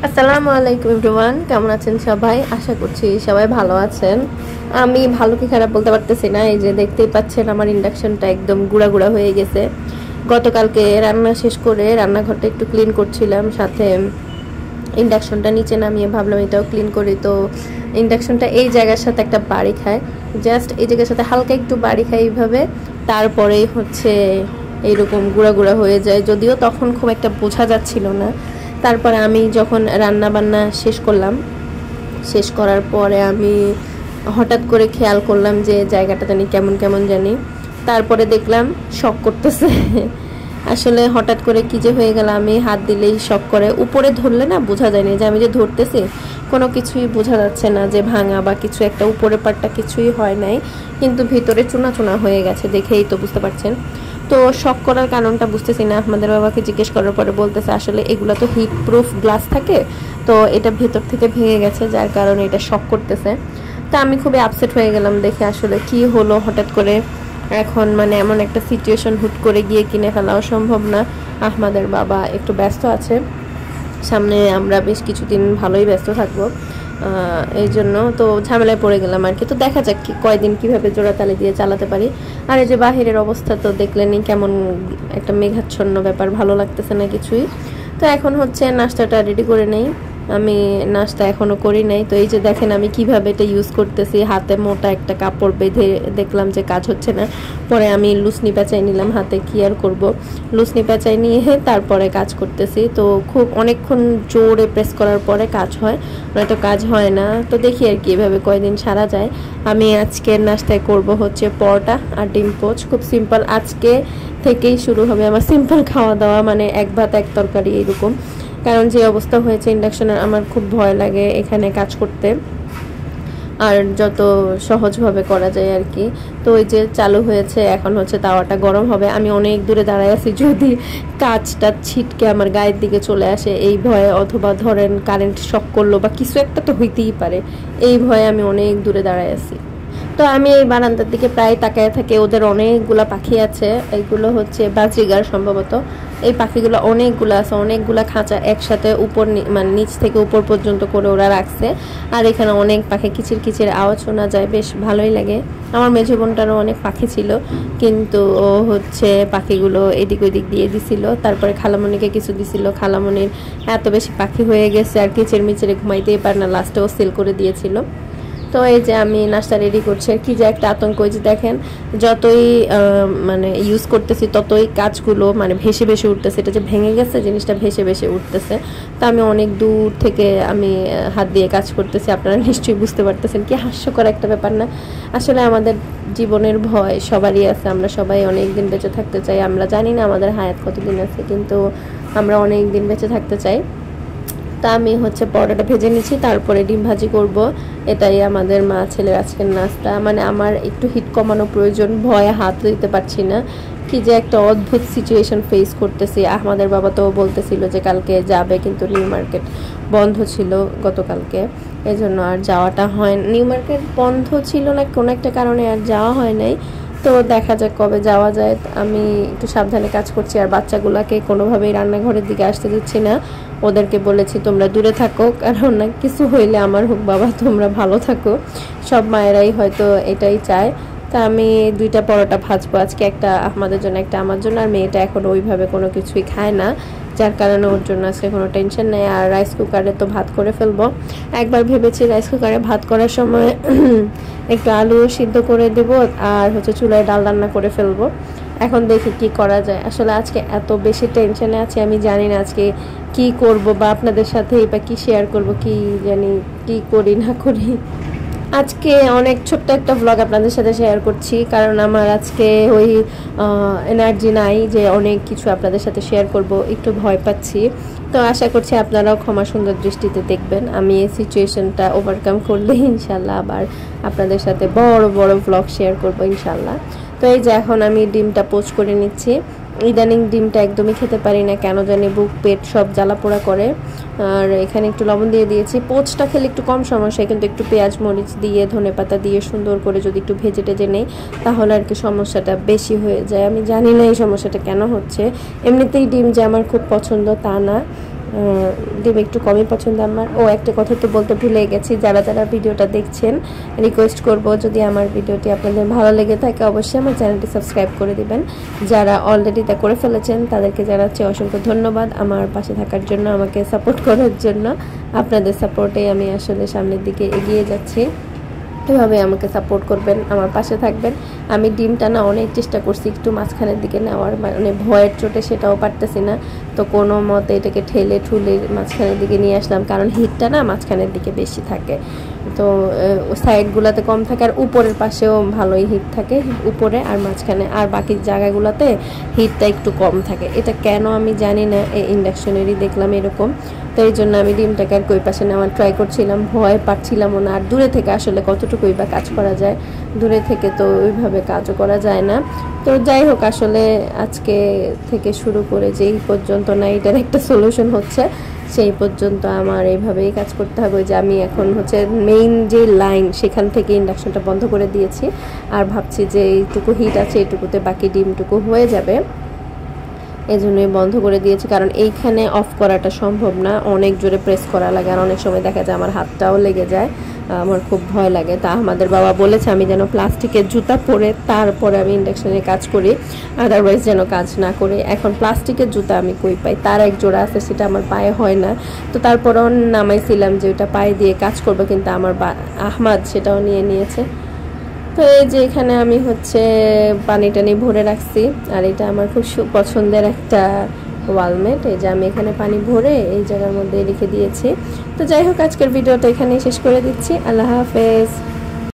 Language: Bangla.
আসসালামু আলাইকুম এভরিওয়ান, কেমন আছেন সবাই? আশা করছি সবাই ভালো আছেন। আমি ভালো কি খারাপ বলতে পারতেছি না। এই যে দেখতেই পাচ্ছেন আমার ইন্ডাকশনটা একদম গুঁড়া গুঁড়া হয়ে গেছে। গতকালকে রান্না শেষ করে রান্নাঘরটা একটু ক্লিন করছিলাম, সাথে ইন্ডাকশনটা নিচে নামিয়ে ভাবলাম এটাও ক্লিন করি। তো ইন্ডাকশনটা এই জায়গার সাথে একটা বাড়ি খায়, জাস্ট এই জায়গার সাথে হালকা একটু বাড়ি খায় এইভাবে, তারপরেই হচ্ছে এইরকম গুঁড়া গুঁড়া হয়ে যায়। যদিও তখন খুব একটা বোঝা যাচ্ছিল না। তারপরে আমি যখন রান্না বান্না শেষ করলাম, শেষ করার পরে আমি হঠাৎ করে খেয়াল করলাম যে জায়গাটা জানি কেমন কেমন জানি। তারপরে দেখলাম শক করতেছে। আসলে হঠাৎ করে কি যে হয়ে গেল, আমি হাত দিলেই শক করে। উপরে ধরলে না বোঝা যায়নি যে আমি যে ধরতেছি, কোনো কিছুই বোঝা যাচ্ছে না যে ভাঙা বা কিছু একটা, উপরের পাটটা কিছুই হয় নাই, কিন্তু ভিতরে চুনা চুনা হয়ে গেছে, দেখেই তো বুঝতে পারছেন। তো শক করার কারণটা বুঝতেছি না। আপনাদের বাবাকে জিজ্ঞেস করার পরে বলতেছে আসলে এগুলো তো হিট প্রুফ গ্লাস থাকে, তো এটা ভেতর থেকে ভেঙে গেছে, যার কারণে এটা শক করতেছে। তা আমি খুবই আপসেট হয়ে গেলাম দেখে, আসলে কি হলো হঠাৎ করে। এখন মানে এমন একটা সিচুয়েশন হুট করে গিয়ে কিনে ফেলাও সম্ভব না। আহমাদের বাবা একটু ব্যস্ত আছে, সামনে আমরা বেশ কিছুদিন ভালোই ব্যস্ত থাকবো, এই জন্য তো ঝামেলায় পড়ে গেলাম আর কি। তো দেখা যাক কি কয়দিন কিভাবে জোড়াতালি দিয়ে চালাতে পারি। আর এই যে বাহিরের অবস্থা তো দেখলেনই, কেমন একটা মেঘাচ্ছন্ন ব্যাপার, ভালো লাগতেছে না কিছুই। তো এখন হচ্ছে নাস্তাটা রেডি করে নেই। আমি নাস্তা এখনো করি নাই। তো এই যে দেখেন আমি কিভাবে এটা ইউজ করতেছি, হাতে মোটা একটা কাপড় বেঁধে, দেখলাম যে কাজ হচ্ছে না, পরে আমি লুসনি পেঁচাই নিলাম হাতে, কি আর করবো, লুসনি পেঁচাই নিয়ে তারপরে কাজ করতেছি। তো খুব অনেকক্ষণ জোরে প্রেস করার পরে কাজ হয়, নয়তো কাজ হয় না। তো দেখি আর কি এভাবে কয়দিন সারা যায়। আমি আজকের নাস্তায় করব হচ্ছে পরোটা আর ডিম পোচ, খুব সিম্পল। আজকে থেকেই শুরু হবে আমার সিম্পল খাওয়া দাওয়া, মানে এক ভাত এক তরকারি এরকম। কারণ যে অবস্থা হয়েছে ইন্ডাকশনের, আমার খুব ভয় লাগে এখানে কাজ করতে, আর যত সহজভাবে করা যায় আর কি। তো ওই যে চালু হয়েছে, এখন হচ্ছে তাওয়াটা গরম হবে। আমি অনেক দূরে দাঁড়ায় আছি, যদি কাজটা ছিটকে আমার গায়ের দিকে চলে আসে এই ভয়ে, অথবা ধরেন কারেন্ট শক করলো বা কিছু একটা তো হইতেই পারে, এই ভয়ে আমি অনেক দূরে দাঁড়ায় আছি। তো আমি এই বারান্দার দিকে প্রায় তাকায় থাকি, ওদের অনেকগুলা পাখি আছে, এইগুলো হচ্ছে বাজরিগার সম্ভবত। এই পাখিগুলো অনেকগুলো আছে, অনেকগুলা খাঁচা একসাথে উপর মানে নিচ থেকে উপর পর্যন্ত করে ওরা রাখছে। আর এখানে অনেক পাখি কিচির কিচির আওয়াজ শোনা যায়, বেশ ভালোই লাগে। আমার মেঝো বোনটারও অনেক পাখি ছিল, কিন্তু ও হচ্ছে পাখিগুলো এদিক ওইদিক দিয়ে দিছিল, তারপরে খালামণিকে কিছু দিছিল। খালামণির এত বেশি পাখি হয়ে গেছে আর কিচির মিচিরে ঘুমাইতেই পারে না, লাস্টে ও সেল করে দিয়েছিল। তো এই যে আমি নাস্তা রেডি করছি, আর কি যে একটা আতঙ্ক। যে দেখেন যতই মানে ইউজ করতেছি ততই কাজগুলো মানে ভেসে ভেসে উঠতেছে, এটা যে ভেঙে গেছে জিনিসটা ভেসে ভেসে উঠতেছে। তো আমি অনেক দূর থেকে আমি হাত দিয়ে কাজ করতেছি, আপনারা নিশ্চয়ই বুঝতে পারতেছেন। কি হাস্যকর একটা ব্যাপার না? আসলে আমাদের জীবনের ভয় সবারই আছে, আমরা সবাই অনেক দিন বেঁচে থাকতে চাই। আমরা জানি না আমাদের হায়াত কতদিন আছে, কিন্তু আমরা অনেক দিন বেঁচে থাকতে চাই। তা আমি হচ্ছে পরোটাটা ভেজে নিচ্ছি, তারপরে ডিম ভাজি করব। এটাই আমাদের মা ছেলের আজকের নাস্তা। মানে আমার একটু হিট কমানো প্রয়োজন, ভয়ে হাত দিতে পারছি না। কি যে একটা অদ্ভুত সিচুয়েশন ফেস করতেছি। আমাদের বাবা তো বলতেছিল যে কালকে যাবে, কিন্তু নিউ মার্কেট বন্ধ ছিল গতকালকে, এই জন্য আর যাওয়াটা হয়। নিউ মার্কেট বন্ধ ছিল না কোনো একটা কারণে, আর যাওয়া হয় নাই। তো দেখা যাক কবে যাওয়া যায়। আমি একটু সাবধানে কাজ করছি, আর বাচ্চাগুলোকে কোনোভাবেই রান্নাঘরের দিকে আসতে দিচ্ছি না। ওদেরকে বলেছি তোমরা দূরে থাকো, কারণ না কিছু হইলে আমার হোক, বাবা তোমরা ভালো থাকো। সব মায়েরাই হয়তো এটাই চায়। তা আমি দুইটা পরোটা ভাজবো আজকে, একটা আমাদের জন্য একটা আমার জন্য। আর মেয়েটা এখন ওইভাবে কোনো কিছুই খায় না, যার কারণে ওর জন্য আজকে কোনো টেনশন নেই। আর রাইস কুকারে তো ভাত করে ফেলবো। একবার ভেবেছি রাইস কুকারে ভাত করার সময় একটু আলু সিদ্ধ করে দেব, আর হচ্ছে চুলায় ডাল রান্না করে ফেলবো। এখন দেখি কি করা যায়। আসলে আজকে এত বেশি টেনশনে আছি, আমি জানি না আজকে কি করব, বা আপনাদের সাথে বা কি শেয়ার করব, কি জানি কি করি না করি। আজকে অনেক ছোট্ট একটা ব্লগ আপনাদের সাথে শেয়ার করছি, কারণ আমার আজকে ওই এনার্জি নাই যে অনেক কিছু আপনাদের সাথে শেয়ার করব, একটু ভয় পাচ্ছি। তো আশা করছি আপনারাও ক্ষমা সুন্দর দৃষ্টিতে দেখবেন। আমি এই সিচুয়েশনটা ওভারকাম করলে ইনশাল্লাহ আবার আপনাদের সাথে বড় বড় ব্লগ শেয়ার করব ইনশাল্লাহ। তো এই যে এখন আমি ডিমটা পোচ করে নিচ্ছি। ইদানিং ডিমটা একদমই খেতে পারি না, কেন জানি বুক পেট সব জ্বালা পোড়া করে। আর এখানে একটু লবণ দিয়ে দিয়েছি। পোচটা খেলে একটু কম সমস্যা, কিন্তু একটু পেঁয়াজ মরিচ দিয়ে ধনেপাতা দিয়ে সুন্দর করে যদি একটু ভেজে টেজে নেই, তাহলে আর কি সমস্যাটা বেশি হয়ে যায়। আমি জানি না এই সমস্যাটা কেন হচ্ছে। এমনিতেই ডিম যে আমার খুব পছন্দ তা না, ডিম একটু কমই পছন্দ আমার। ও একটা কথা তো বলতে ভুলে গেছি, যারা যারা ভিডিওটা দেখছেন রিকোয়েস্ট করব যদি আমার ভিডিওটি আপনাদের ভালো লেগে থাকে অবশ্যই আমার চ্যানেলটি সাবস্ক্রাইব করে দিবেন। যারা অলরেডি তা করে ফেলেছেন তাদেরকে জানাচ্ছি অসংখ্য ধন্যবাদ আমার পাশে থাকার জন্য, আমাকে সাপোর্ট করার জন্য। আপনাদের সাপোর্টে আমি আসলে সামনের দিকে এগিয়ে যাচ্ছি। এভাবে আমাকে সাপোর্ট করবেন, আমার পাশে থাকবেন। আমি ডিমটা না অনেক চেষ্টা করছি একটু মাঝখানের দিকে নেওয়ার, মানে ভয়ের চোটে সেটাও পারতেছি না, তো কোনো মতে এটাকে ঠেলে ঠুলে মাঝখানের দিকে নিয়ে আসলাম, কারণ হিটটা না মাঝখানের দিকে বেশি থাকে, তো সাইডগুলোতে কম থাকে, আর উপরের পাশেও ভালোই হিট থাকে, উপরে আর মাঝখানে, আর বাকি জায়গাগুলোতে হিটটা একটু কম থাকে। এটা কেন আমি জানি না, এই ইন্ডাকশনেরই দেখলাম এরকম। তো এই জন্য আমি ডিমটাকে আর কই পাশে নেওয়ার ট্রাই করছিলাম, ভয় পাচ্ছিলামও না। আর দূরে থেকে আসলে কতটুকুই বা কাজ করা যায়, দূরে থেকে তো ওইভাবে কাজও করা যায় না। তো যাই হোক, আসলে আজকে থেকে শুরু করে যেই পর্যন্ত না এটার একটা সলিউশন হচ্ছে সেই পর্যন্ত আমার এইভাবেই কাজ করতে হবে। যে আমি এখন হচ্ছে মেইন যে লাইন সেখান থেকে ইন্ডাকশনটা বন্ধ করে দিয়েছি, আর ভাবছি যে এইটুকু হিট আছে এইটুকুতে বাকি ডিমটুকু হয়ে যাবে, এজন্যই বন্ধ করে দিয়েছি। কারণ এইখানে অফ করাটা সম্ভব না, অনেক জোরে প্রেস করা লাগে, আর অনেক সময় দেখা যায় আমার হাতটাও লেগে যায়, আমার খুব ভয় লাগে। তা আমাদের বাবা বলেছে আমি যেন প্লাস্টিকের জুতা পরে তারপরে আমি ইন্ডাকশনে কাজ করি, আদারওয়াইজ যেন কাজ না করি। এখন প্লাস্টিকের জুতা আমি কই পাই, তার এক জোড়া আছে, সেটা আমার পায়ে হয় না, তো তারপরেও নামাইছিলাম যে ওইটা পায়ে দিয়ে কাজ করবো, কিন্তু আমার আহমাদ সেটাও নিয়েছে। তো এই যে এখানে আমি হচ্ছে পানি টানি ভরে রাখছি, আর এটা আমার খুব পছন্দের একটা ওয়ালমেট। এই যে আমি এখানে পানি ভরে এই জায়গার মধ্যে রেখে দিয়েছি। তো যাই হোক, আজকের ভিডিওটা এখানেই শেষ করে দিচ্ছি। আল্লাহ হাফেজ।